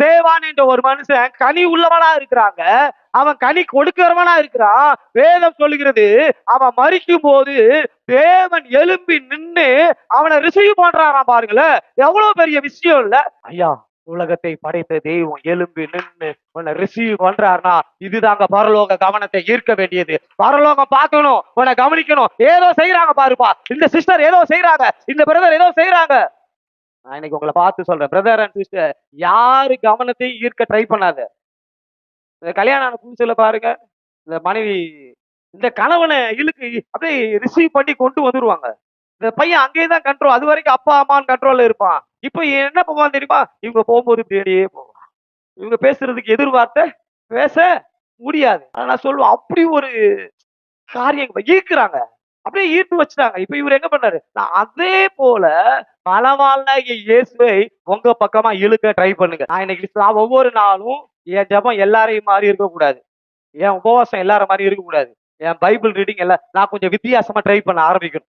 தேவான் என்ற ஒரு மனுஷன் கனி உள்ளவனா இருக்கிறாங்க. அவன் கனி கொடுக்கிறவனா இருக்கிறான். வேதம் சொல்லுகிறது, அவன் மரிக்கும் போது தேவன் எழும்பி நின்னு அவனை ரிசீவ் பண்றாராம். பாருங்களேன், எவ்வளவு பெரிய விஷயம் இல்ல ஐயா. உலகத்தை படைத்த தெய்வம் எழும்பி நின்னு உன்னை ரிசீவ் பண்றாருனா, இதுதாங்க பரலோக கவனத்தை ஈர்க்க வேண்டியது. பரலோகம் பார்க்கணும், உன்னை கவனிக்கணும். ஏதோ செய்யறாங்க பாருப்பா, இந்த சிஸ்டர் ஏதோ செய்யறாங்க, இந்த பிரதர் ஏதோ செய்யறாங்க. நான் இன்னைக்கு உங்களை பார்த்து சொல்றேன், பிரதர் அண்ட் சிஸ்டர், யாரு கவனத்தையும் ஈர்க்க ட்ரை பண்ணாத. இந்த கல்யாணம் ஆன புதுசுல பாருங்க, இந்த மனைவி இந்த கணவனை இழுக்கு அப்படியே ரிசீவ் பண்ணி கொண்டு வந்துருவாங்க. இந்த பையன் அங்கேயே தான் கண்ட்ரோல், அது வரைக்கும் அப்பா அம்மான்னு கண்ட்ரோல்ல இருப்பான். இப்ப என்ன பண்ணுவான் தெரியுமா? இவங்க போகும்போது தேடியே போவான். இவங்க பேசுறதுக்கு எதிர்வார்த்தை பேச முடியாது. ஆனா நான் சொல்லுவேன், அப்படி ஒரு காரியம் ஈர்க்கிறாங்க, அப்படியே ஈர்த்து வச்சுட்டாங்க. இப்ப இவர் என்ன பண்ணாரு? நான் அதே போல மணவாளனாகிய இயேசுவை உங்க பக்கமா இழுக்க ட்ரை பண்ணுங்க. நான் இன்னைக்கு நான் ஒவ்வொரு நாளும் என் ஜெபம் எல்லாரையும் மாதிரி இருக்கக்கூடாது, என் உபவாசம் எல்லார மாதிரி இருக்கக்கூடாது, என் பைபிள் ரீடிங் எல்லாம் நான் கொஞ்சம் வித்தியாசமா ட்ரை பண்ண ஆரம்பிக்கணும்.